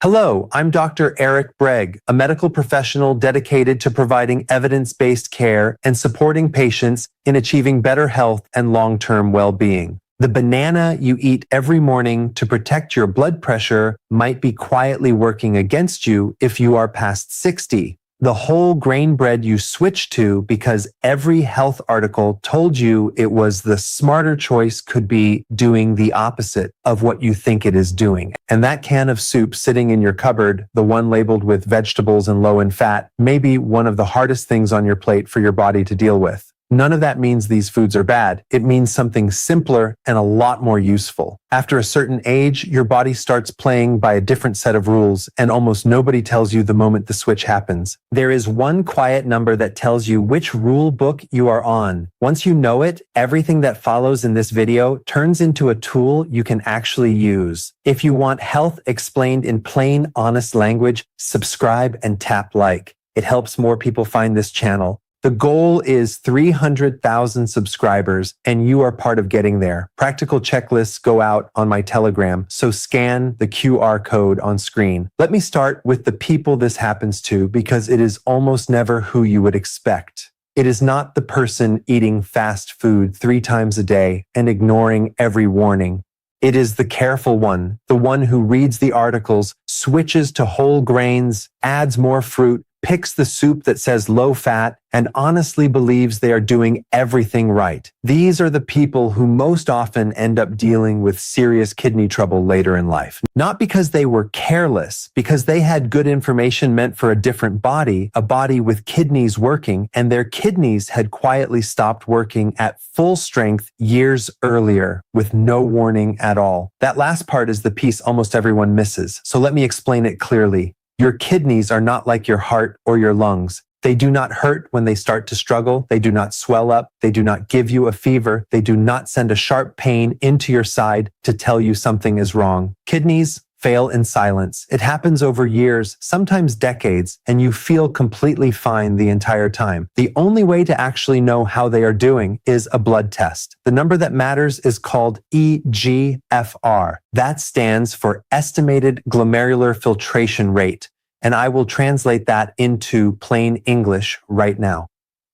Hello, I'm Dr. Eric Bregg, a medical professional dedicated to providing evidence-based care and supporting patients in achieving better health and long-term well-being. The banana you eat every morning to protect your blood pressure might be quietly working against you if you are past 60. The whole grain bread you switch to because every health article told you it was the smarter choice could be doing the opposite of what you think it is doing. And that can of soup sitting in your cupboard, the one labeled with vegetables and low in fat, may be one of the hardest things on your plate for your body to deal with. None of that means these foods are bad. It means something simpler and a lot more useful. After a certain age, your body starts playing by a different set of rules, and almost nobody tells you the moment the switch happens. There is one quiet number that tells you which rule book you are on. Once you know it, everything that follows in this video turns into a tool you can actually use. If you want health explained in plain, honest language, subscribe and tap like. It helps more people find this channel. The goal is 300,000 subscribers, and you are part of getting there. Practical checklists go out on my Telegram, so scan the QR code on screen. Let me start with the people this happens to because it is almost never who you would expect. It is not the person eating fast food 3 times a day and ignoring every warning. It is the careful one, the one who reads the articles, switches to whole grains, adds more fruit, picks the soup that says low fat, and honestly believes they are doing everything right. These are the people who most often end up dealing with serious kidney trouble later in life. Not because they were careless, because they had good information meant for a different body, a body with kidneys working, and their kidneys had quietly stopped working at full strength years earlier with no warning at all. That last part is the piece almost everyone misses, so let me explain it clearly. Your kidneys are not like your heart or your lungs. They do not hurt when they start to struggle. They do not swell up. They do not give you a fever. They do not send a sharp pain into your side to tell you something is wrong. Kidneys fail in silence. It happens over years, sometimes decades, and you feel completely fine the entire time. The only way to actually know how they are doing is a blood test. The number that matters is called eGFR. That stands for estimated glomerular filtration rate, and I will translate that into plain English right now.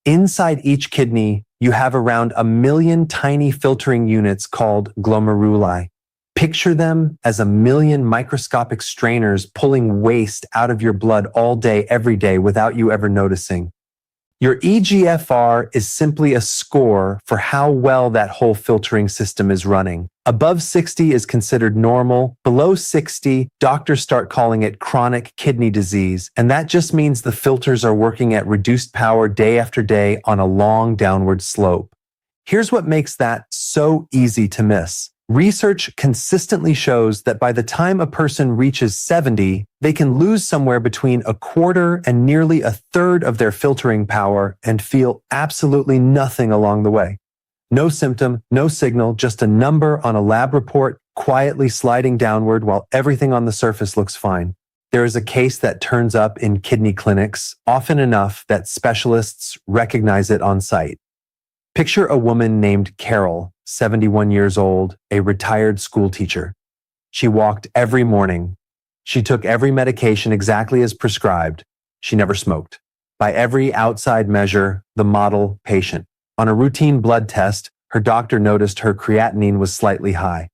Inside each kidney, you have around 1 million tiny filtering units called glomeruli. Picture them as 1 million microscopic strainers pulling waste out of your blood all day, every day, without you ever noticing. Your eGFR is simply a score for how well that whole filtering system is running. Above 60 is considered normal. Below 60, doctors start calling it chronic kidney disease, and that just means the filters are working at reduced power day after day on a long downward slope. Here's what makes that so easy to miss. Research consistently shows that by the time a person reaches 70, they can lose somewhere between 1/4 and nearly 1/3 of their filtering power and feel absolutely nothing along the way. No symptom, no signal, just a number on a lab report quietly sliding downward while everything on the surface looks fine. There is a case that turns up in kidney clinics often enough that specialists recognize it on site. Picture a woman named Carol, 71 years old, a retired school teacher. She walked every morning. She took every medication exactly as prescribed. She never smoked. By every outside measure, the model patient. On a routine blood test, her doctor noticed her creatinine was slightly high.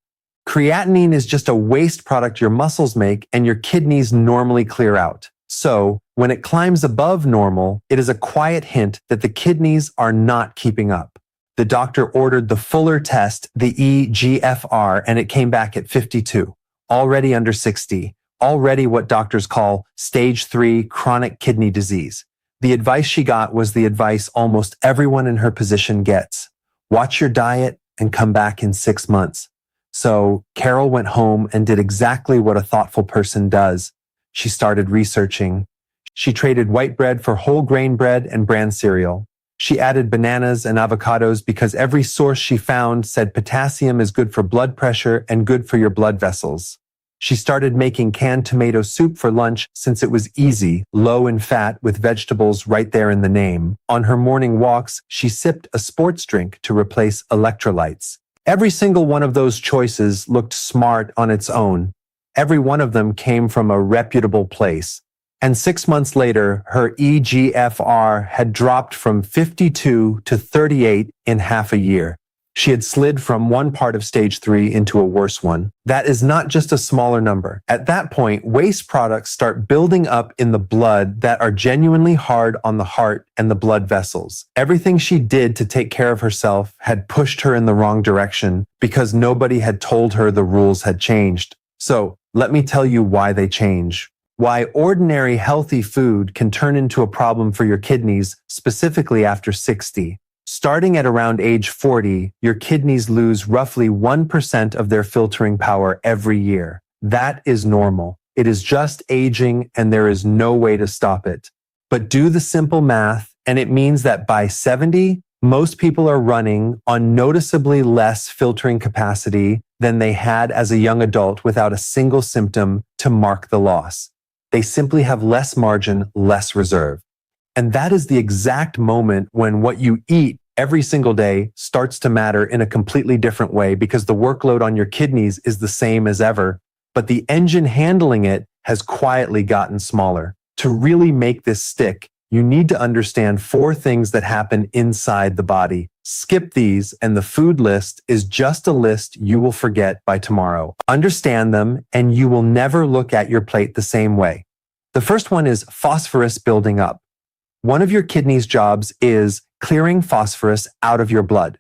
Creatinine is just a waste product your muscles make and your kidneys normally clear out. So, when it climbs above normal, it is a quiet hint that the kidneys are not keeping up. The doctor ordered the fuller test, the eGFR, and it came back at 52, already under 60, already what doctors call stage 3 chronic kidney disease. The advice she got was the advice almost everyone in her position gets. Watch your diet and come back in 6 months. So Carol went home and did exactly what a thoughtful person does. She started researching. She traded white bread for whole grain bread and bran cereal. She added bananas and avocados because every source she found said potassium is good for blood pressure and good for your blood vessels. She started making canned tomato soup for lunch since it was easy, low in fat with vegetables right there in the name. On her morning walks, she sipped a sports drink to replace electrolytes. Every single one of those choices looked smart on its own. Every one of them came from a reputable place. And 6 months later, her eGFR had dropped from 52 to 38 in half a year. She had slid from one part of stage 3 into a worse one. That is not just a smaller number. At that point, waste products start building up in the blood that are genuinely hard on the heart and the blood vessels. Everything she did to take care of herself had pushed her in the wrong direction because nobody had told her the rules had changed. So, let me tell you why they change. Why ordinary healthy food can turn into a problem for your kidneys, specifically after 60. Starting at around age 40, your kidneys lose roughly 1% of their filtering power every year. That is normal. It is just aging and there is no way to stop it. But do the simple math, and it means that by 70, most people are running on noticeably less filtering capacity than they had as a young adult without a single symptom to mark the loss. They simply have less margin, less reserve. And that is the exact moment when what you eat every single day starts to matter in a completely different way, because the workload on your kidneys is the same as ever, but the engine handling it has quietly gotten smaller. To really make this stick, you need to understand 4 things that happen inside the body. Skip these, and the food list is just a list you will forget by tomorrow. Understand them, and you will never look at your plate the same way. The first one is phosphorus building up. One of your kidney's jobs is clearing phosphorus out of your blood.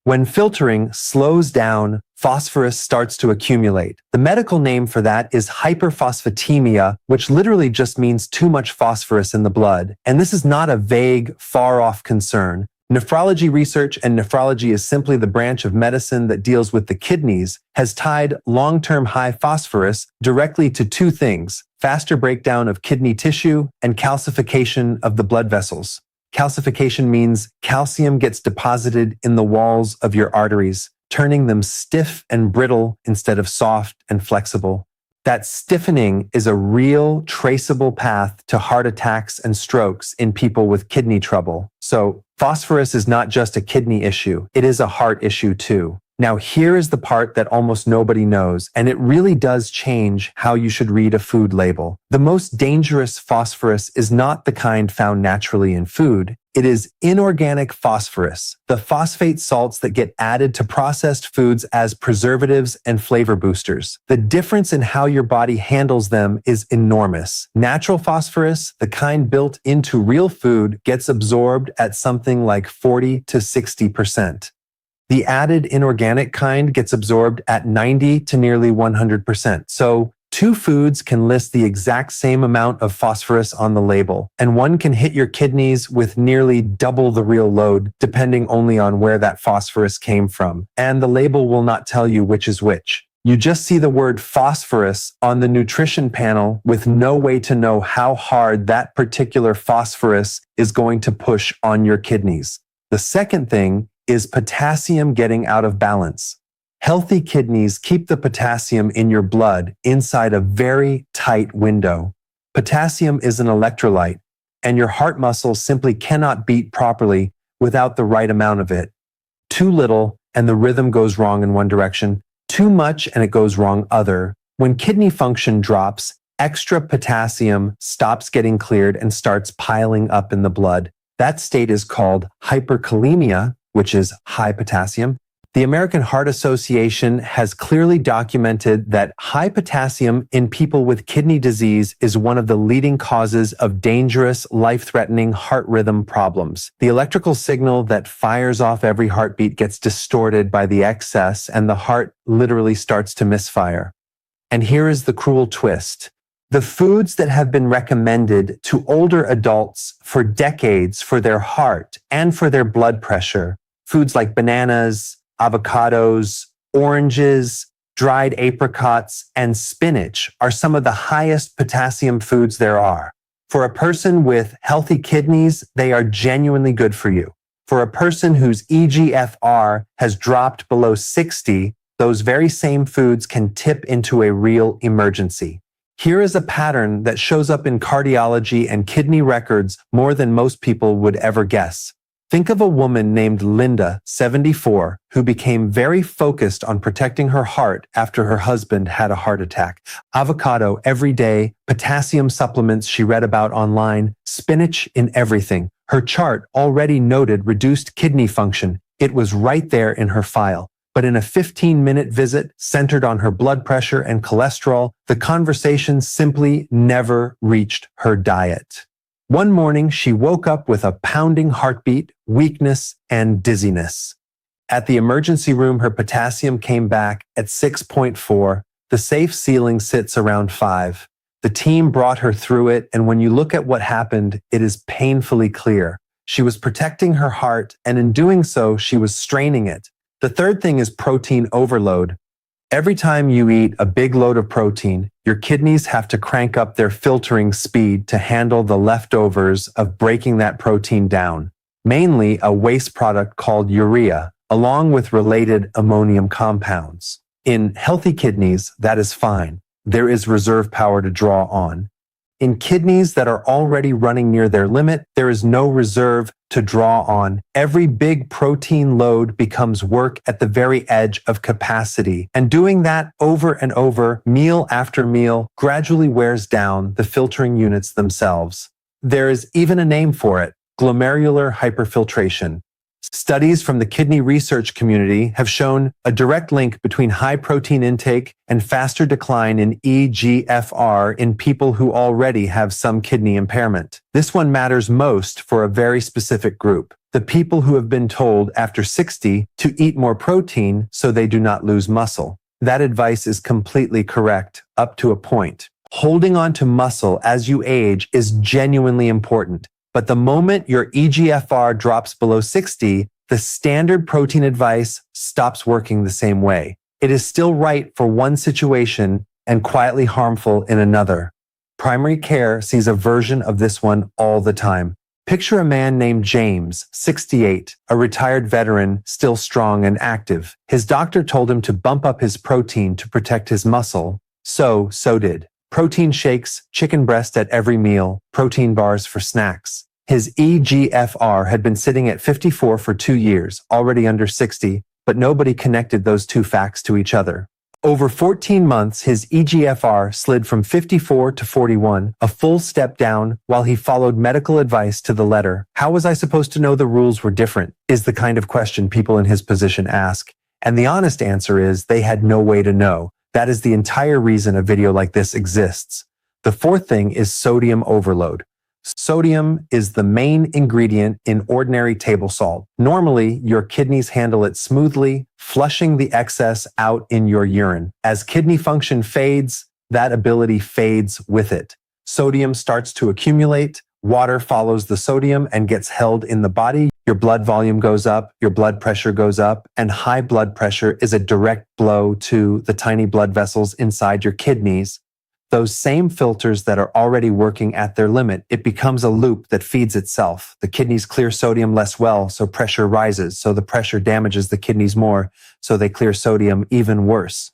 When filtering slows down, phosphorus starts to accumulate. The medical name for that is hyperphosphatemia, which literally just means too much phosphorus in the blood. And this is not a vague, far-off concern. Nephrology research, and nephrology is simply the branch of medicine that deals with the kidneys, has tied long-term high phosphorus directly to 2 things: faster breakdown of kidney tissue and calcification of the blood vessels. Calcification means calcium gets deposited in the walls of your arteries, turning them stiff and brittle instead of soft and flexible. That stiffening is a real, traceable path to heart attacks and strokes in people with kidney trouble. So, phosphorus is not just a kidney issue, it is a heart issue too. Now, here is the part that almost nobody knows, and it really does change how you should read a food label. The most dangerous phosphorus is not the kind found naturally in food. It is inorganic phosphorus, the phosphate salts that get added to processed foods as preservatives and flavor boosters. The difference in how your body handles them is enormous. Natural phosphorus, the kind built into real food, gets absorbed at something like 40 to 60%. The added inorganic kind gets absorbed at 90 to nearly 100%. So, 2 foods can list the exact same amount of phosphorus on the label, and one can hit your kidneys with nearly double the real load, depending only on where that phosphorus came from. And the label will not tell you which is which. You just see the word phosphorus on the nutrition panel with no way to know how hard that particular phosphorus is going to push on your kidneys. The second thing is potassium getting out of balance. Healthy kidneys keep the potassium in your blood inside a very tight window. Potassium is an electrolyte, and your heart muscles simply cannot beat properly without the right amount of it. Too little, and the rhythm goes wrong in one direction. Too much, and it goes wrong other. When kidney function drops, extra potassium stops getting cleared and starts piling up in the blood. That state is called hyperkalemia, which is high potassium. The American Heart Association has clearly documented that high potassium in people with kidney disease is one of the leading causes of dangerous, life-threatening heart rhythm problems. The electrical signal that fires off every heartbeat gets distorted by the excess, and the heart literally starts to misfire. And here is the cruel twist. The foods that have been recommended to older adults for decades for their heart and for their blood pressure, foods like bananas, avocados, oranges, dried apricots, and spinach, are some of the highest potassium foods there are. For a person with healthy kidneys, they are genuinely good for you. For a person whose eGFR has dropped below 60, those very same foods can tip into a real emergency. Here is a pattern that shows up in cardiology and kidney records more than most people would ever guess. Think of a woman named Linda, 74, who became very focused on protecting her heart after her husband had a heart attack. Avocado every day, potassium supplements she read about online, spinach in everything. Her chart already noted reduced kidney function. It was right there in her file. But in a 15-minute visit centered on her blood pressure and cholesterol, the conversation simply never reached her diet. One morning, she woke up with a pounding heartbeat, weakness, and dizziness. At the emergency room, her potassium came back at 6.4. The safe ceiling sits around 5. The team brought her through it, and when you look at what happened, it is painfully clear. She was protecting her heart, and in doing so, she was straining it. The third thing is protein overload. Every time you eat a big load of protein, your kidneys have to crank up their filtering speed to handle the leftovers of breaking that protein down, mainly a waste product called urea, along with related ammonium compounds. In healthy kidneys, that is fine. There is reserve power to draw on. In kidneys that are already running near their limit, there is no reserve to draw on. Every big protein load becomes work at the very edge of capacity. And doing that over and over, meal after meal, gradually wears down the filtering units themselves. There is even a name for it: glomerular hyperfiltration. Studies from the kidney research community have shown a direct link between high protein intake and faster decline in eGFR in people who already have some kidney impairment. This one matters most for a very specific group: the people who have been told after 60 to eat more protein so they do not lose muscle. That advice is completely correct, up to a point. Holding on to muscle as you age is genuinely important. But the moment your eGFR drops below 60, the standard protein advice stops working the same way. It is still right for one situation and quietly harmful in another. Primary care sees a version of this one all the time. Picture a man named James, 68, a retired veteran, still strong and active. His doctor told him to bump up his protein to protect his muscle. So did. Protein shakes, chicken breast at every meal, protein bars for snacks. His eGFR had been sitting at 54 for 2 years, already under 60, but nobody connected those two facts to each other. Over 14 months, his eGFR slid from 54 to 41, a full step down, while he followed medical advice to the letter. How was I supposed to know the rules were different? Is the kind of question people in his position ask. And the honest answer is they had no way to know. That is the entire reason a video like this exists. The fourth thing is sodium overload. Sodium is the main ingredient in ordinary table salt. Normally, your kidneys handle it smoothly, flushing the excess out in your urine. As kidney function fades, that ability fades with it. Sodium starts to accumulate, water follows the sodium and gets held in the body. Your blood volume goes up, your blood pressure goes up, and high blood pressure is a direct blow to the tiny blood vessels inside your kidneys. Those same filters that are already working at their limit, it becomes a loop that feeds itself. The kidneys clear sodium less well, so pressure rises. So the pressure damages the kidneys more, so they clear sodium even worse.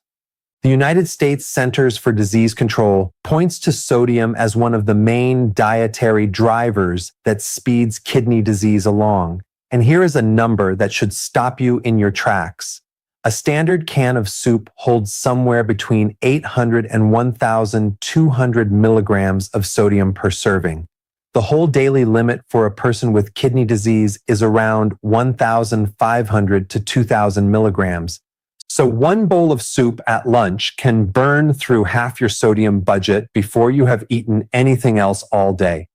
The United States Centers for Disease Control points to sodium as one of the main dietary drivers that speeds kidney disease along. And here is a number that should stop you in your tracks. A standard can of soup holds somewhere between 800 and 1,200 milligrams of sodium per serving. The whole daily limit for a person with kidney disease is around 1,500 to 2,000 milligrams. So one bowl of soup at lunch can burn through half your sodium budget before you have eaten anything else all day.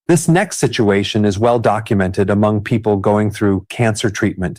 This next situation is well documented among people going through cancer treatment.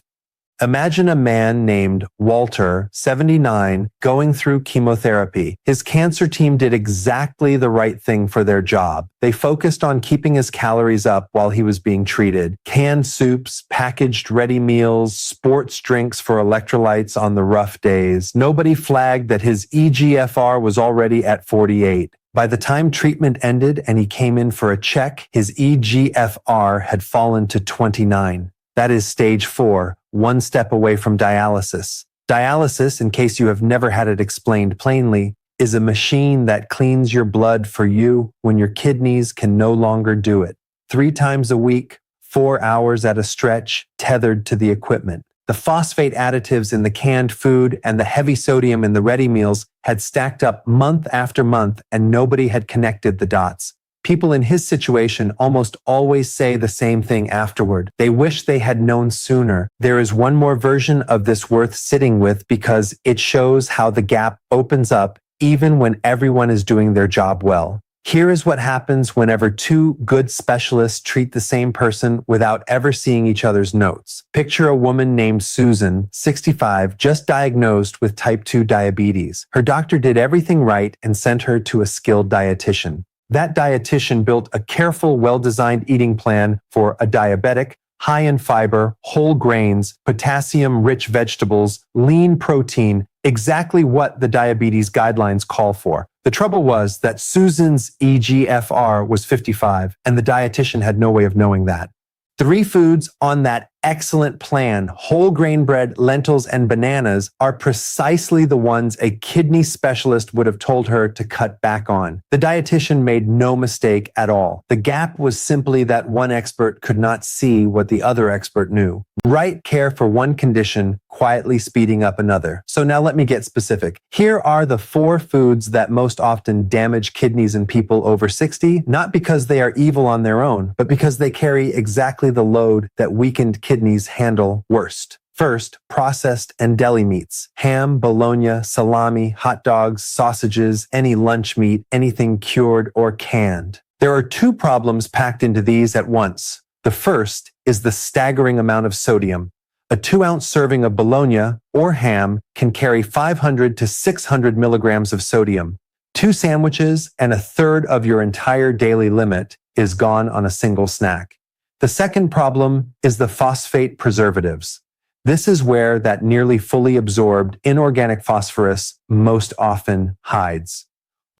Imagine a man named Walter, 79, going through chemotherapy. His cancer team did exactly the right thing for their job. They focused on keeping his calories up while he was being treated. Canned soups, packaged ready meals, sports drinks for electrolytes on the rough days. Nobody flagged that his eGFR was already at 48. By the time treatment ended and he came in for a check, his eGFR had fallen to 29. That is stage 4, one step away from dialysis. Dialysis, in case you have never had it explained plainly, is a machine that cleans your blood for you when your kidneys can no longer do it. 3 times a week, 4 hours at a stretch, tethered to the equipment. The phosphate additives in the canned food and the heavy sodium in the ready meals had stacked up month after month, and nobody had connected the dots. People in his situation almost always say the same thing afterward. They wish they had known sooner. There is one more version of this worth sitting with because it shows how the gap opens up even when everyone is doing their job well. Here is what happens whenever two good specialists treat the same person without ever seeing each other's notes. Picture a woman named Susan, 65, just diagnosed with type 2 diabetes. Her doctor did everything right and sent her to a skilled dietitian. That dietitian built a careful, well-designed eating plan for a diabetic, high in fiber, whole grains, potassium-rich vegetables, lean protein, exactly what the diabetes guidelines call for. The trouble was that Susan's eGFR was 55, and the dietitian had no way of knowing that. 3 foods on that excellent plan, whole grain bread, lentils, and bananas, are precisely the ones a kidney specialist would have told her to cut back on. The dietitian made no mistake at all. The gap was simply that one expert could not see what the other expert knew. Right care for one condition, quietly speeding up another. So now let me get specific. Here are the 4 foods that most often damage kidneys in people over 60, not because they are evil on their own, but because they carry exactly the load that weakened kidneys handle worst. First, processed and deli meats. Ham, bologna, salami, hot dogs, sausages, any lunch meat, anything cured or canned. There are 2 problems packed into these at once. The first is the staggering amount of sodium. A 2-ounce serving of bologna or ham can carry 500 to 600 milligrams of sodium. 2 sandwiches and a third of your entire daily limit is gone on a single snack. The second problem is the phosphate preservatives. This is where that nearly fully absorbed inorganic phosphorus most often hides.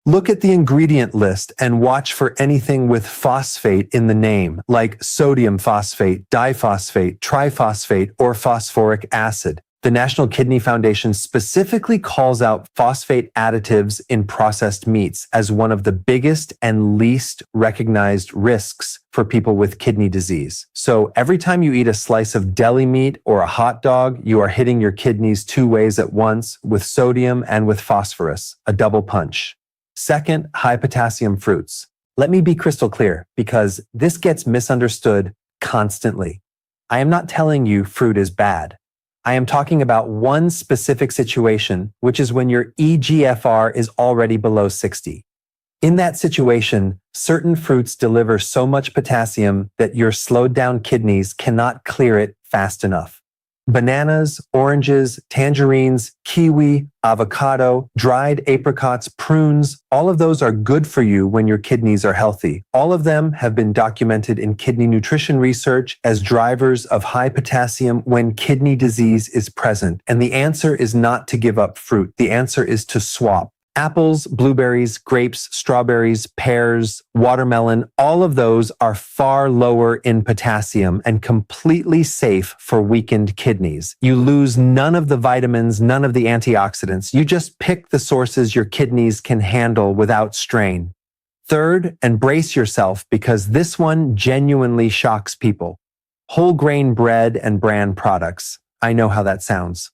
Look at the ingredient list and watch for anything with phosphate in the name, like sodium phosphate, diphosphate, triphosphate, or phosphoric acid. The National Kidney Foundation specifically calls out phosphate additives in processed meats as one of the biggest and least recognized risks for people with kidney disease. So every time you eat a slice of deli meat or a hot dog, you are hitting your kidneys 2 ways at once, with sodium and with phosphorus, a double punch. Second, high potassium fruits. Let me be crystal clear, because this gets misunderstood constantly. I am not telling you fruit is bad. I am talking about one specific situation, which is when your eGFR is already below 60. In that situation, certain fruits deliver so much potassium that your slowed down kidneys cannot clear it fast enough. Bananas, oranges, tangerines, kiwi, avocado, dried apricots, prunes, all of those are good for you when your kidneys are healthy. All of them have been documented in kidney nutrition research as drivers of high potassium when kidney disease is present. And the answer is not to give up fruit. The answer is to swap. Apples, blueberries, grapes, strawberries, pears, watermelon, all of those are far lower in potassium and completely safe for weakened kidneys. You lose none of the vitamins, none of the antioxidants. You just pick the sources your kidneys can handle without strain. Third, and brace yourself because this one genuinely shocks people. Whole grain bread and bran products. I know how that sounds.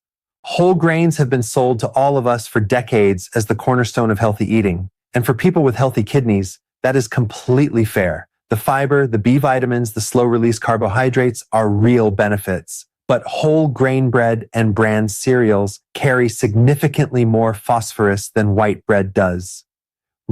Whole grains have been sold to all of us for decades as the cornerstone of healthy eating. And for people with healthy kidneys, that is completely fair. The fiber, the B vitamins, the slow-release carbohydrates are real benefits. But whole grain bread and bran cereals carry significantly more phosphorus than white bread does.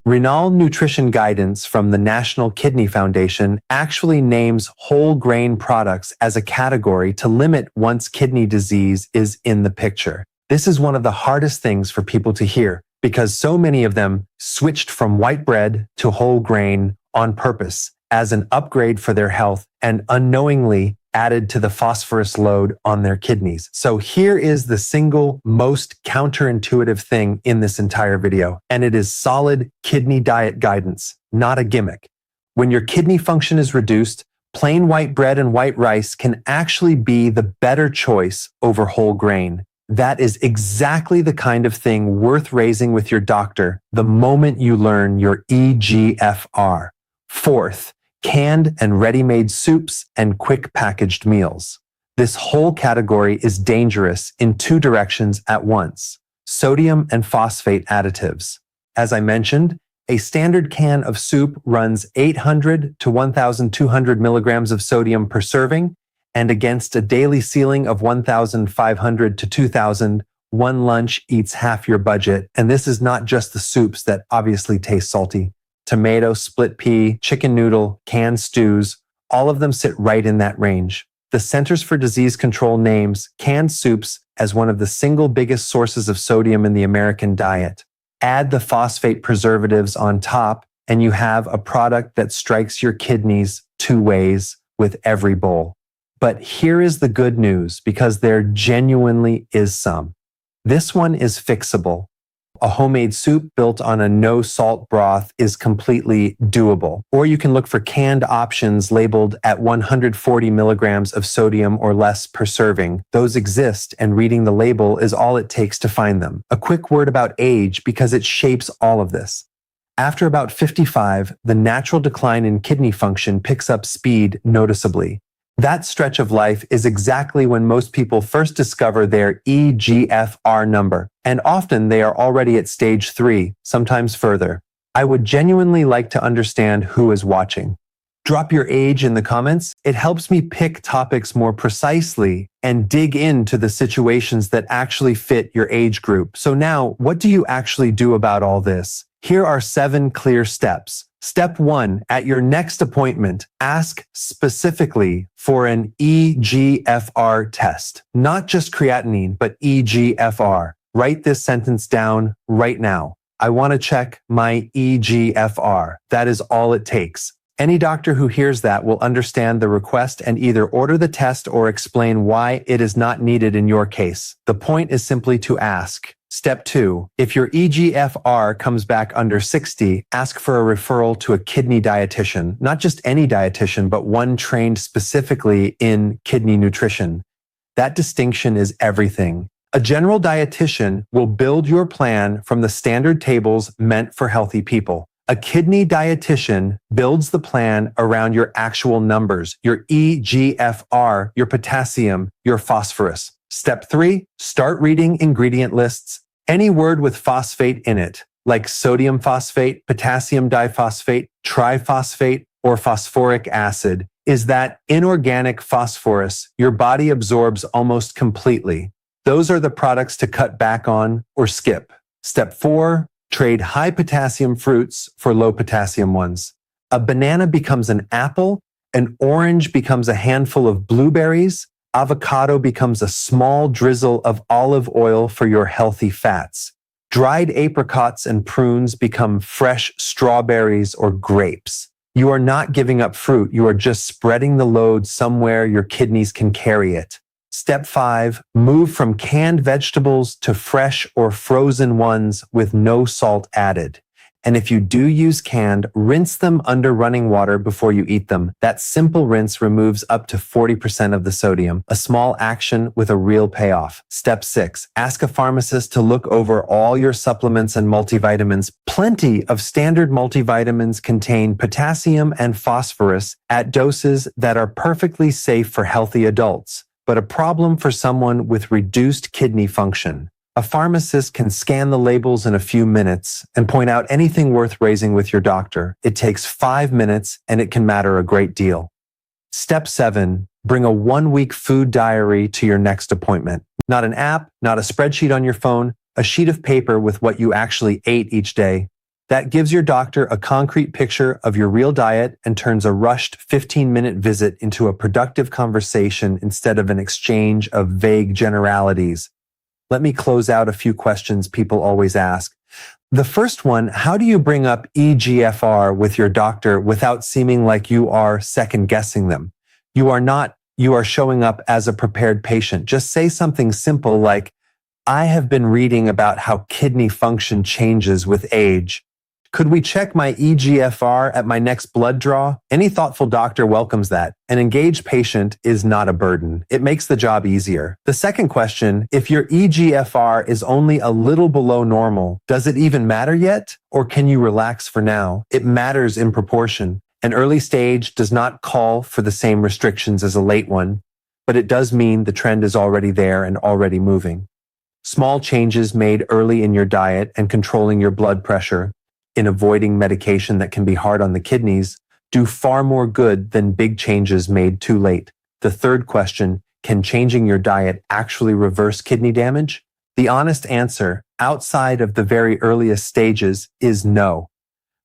Renal nutrition guidance from the National Kidney Foundation actually names whole grain products as a category to limit once kidney disease is in the picture. This is one of the hardest things for people to hear because so many of them switched from white bread to whole grain on purpose as an upgrade for their health and unknowingly added to the phosphorus load on their kidneys. So here is the single most counterintuitive thing in this entire video, and it is solid kidney diet guidance, not a gimmick. When your kidney function is reduced, plain white bread and white rice can actually be the better choice over whole grain. That is exactly the kind of thing worth raising with your doctor the moment you learn your eGFR. Fourth, canned and ready-made soups, and quick packaged meals. This whole category is dangerous in two directions at once: sodium and phosphate additives. As I mentioned, a standard can of soup runs 800 to 1,200 milligrams of sodium per serving, and against a daily ceiling of 1,500 to 2,000, one lunch eats half your budget. And this is not just the soups that obviously taste salty. Tomato, split pea, chicken noodle, canned stews, all of them sit right in that range. The Centers for Disease Control names canned soups as one of the single biggest sources of sodium in the American diet. Add the phosphate preservatives on top, and you have a product that strikes your kidneys two ways with every bowl. But here is the good news, because there genuinely is some. This one is fixable. A homemade soup built on a no-salt broth is completely doable. Or you can look for canned options labeled at 140 milligrams of sodium or less per serving. Those exist, and reading the label is all it takes to find them. A quick word about age, because it shapes all of this. After about 55, the natural decline in kidney function picks up speed noticeably. That stretch of life is exactly when most people first discover their eGFR number, and often they are already at stage 3, sometimes further. I would genuinely like to understand who is watching. Drop your age in the comments. It helps me pick topics more precisely and dig into the situations that actually fit your age group. So now, what do you actually do about all this? Here are 7 clear steps. Step 1, at your next appointment, ask specifically for an eGFR test. Not just creatinine, but eGFR. Write this sentence down right now. I want to check my eGFR. That is all it takes. Any doctor who hears that will understand the request and either order the test or explain why it is not needed in your case. The point is simply to ask. Step 2, if your eGFR comes back under 60, ask for a referral to a kidney dietitian, not just any dietitian, but one trained specifically in kidney nutrition. That distinction is everything. A general dietitian will build your plan from the standard tables meant for healthy people. A kidney dietitian builds the plan around your actual numbers, your eGFR, your potassium, your phosphorus. Step 3, start reading ingredient lists. Any word with phosphate in it, like sodium phosphate, potassium diphosphate, triphosphate, or phosphoric acid, is that inorganic phosphorus your body absorbs almost completely. Those are the products to cut back on or skip. Step 4, trade high potassium fruits for low potassium ones. A banana becomes an apple, an orange becomes a handful of blueberries, avocado becomes a small drizzle of olive oil for your healthy fats. Dried apricots and prunes become fresh strawberries or grapes. You are not giving up fruit, you are just spreading the load somewhere your kidneys can carry it. Step 5, move from canned vegetables to fresh or frozen ones with no salt added. And if you do use canned, rinse them under running water before you eat them. That simple rinse removes up to 40% of the sodium, a small action with a real payoff. Step 6, ask a pharmacist to look over all your supplements and multivitamins. Plenty of standard multivitamins contain potassium and phosphorus at doses that are perfectly safe for healthy adults, but a problem for someone with reduced kidney function. A pharmacist can scan the labels in a few minutes and point out anything worth raising with your doctor. It takes 5 minutes and it can matter a great deal. Step 7, bring a 1-week food diary to your next appointment. Not an app, not a spreadsheet on your phone, a sheet of paper with what you actually ate each day. That gives your doctor a concrete picture of your real diet and turns a rushed 15-minute visit into a productive conversation instead of an exchange of vague generalities. Let me close out a few questions people always ask. The first one, how do you bring up eGFR with your doctor without seeming like you are second-guessing them? You are not. You are showing up as a prepared patient. Just say something simple like, I have been reading about how kidney function changes with age. Could we check my eGFR at my next blood draw? Any thoughtful doctor welcomes that. An engaged patient is not a burden. It makes the job easier. The second question, if your eGFR is only a little below normal, does it even matter yet? Or can you relax for now? It matters in proportion. An early stage does not call for the same restrictions as a late one, but it does mean the trend is already there and already moving. Small changes made early in your diet and controlling your blood pressure, in avoiding medication that can be hard on the kidneys, do far more good than big changes made too late. The third question, can changing your diet actually reverse kidney damage? The honest answer, outside of the very earliest stages, is no.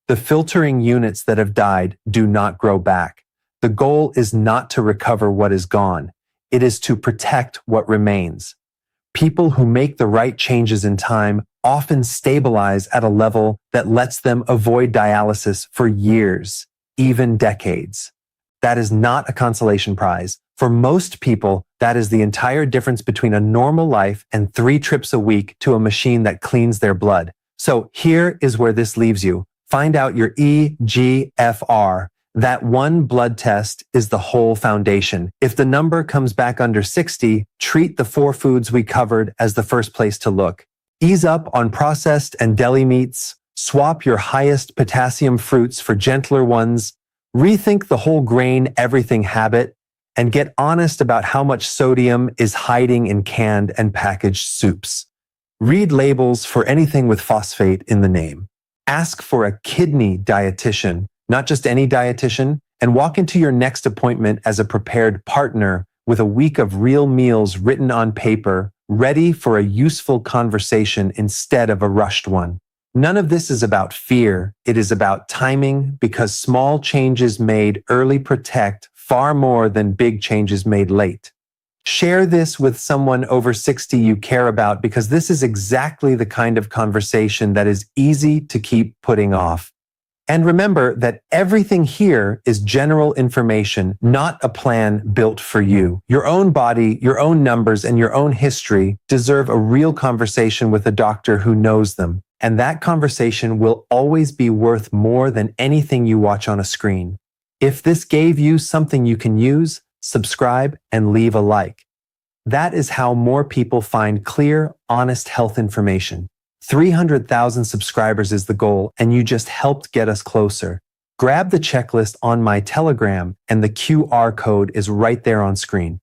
The filtering units that have died do not grow back. The goal is not to recover what is gone. It is to protect what remains. People who make the right changes in time often stabilize at a level that lets them avoid dialysis for years, even decades. That is not a consolation prize. For most people, that is the entire difference between a normal life and 3 trips a week to a machine that cleans their blood. So here is where this leaves you. Find out your eGFR. That one blood test is the whole foundation. If the number comes back under 60, treat the 4 foods we covered as the first place to look. Ease up on processed and deli meats. Swap your highest potassium fruits for gentler ones. Rethink the whole grain everything habit. And get honest about how much sodium is hiding in canned and packaged soups. Read labels for anything with phosphate in the name. Ask for a kidney dietitian, not just any dietitian, and walk into your next appointment as a prepared partner with a week of real meals written on paper, ready for a useful conversation instead of a rushed one. None of this is about fear. It is about timing, because small changes made early protect far more than big changes made late. Share this with someone over 60 you care about, because this is exactly the kind of conversation that is easy to keep putting off. And remember that everything here is general information, not a plan built for you. Your own body, your own numbers, and your own history deserve a real conversation with a doctor who knows them. And that conversation will always be worth more than anything you watch on a screen. If this gave you something you can use, subscribe and leave a like. That is how more people find clear, honest health information. 300,000 subscribers is the goal, and you just helped get us closer. Grab the checklist on my Telegram, and the QR code is right there on screen.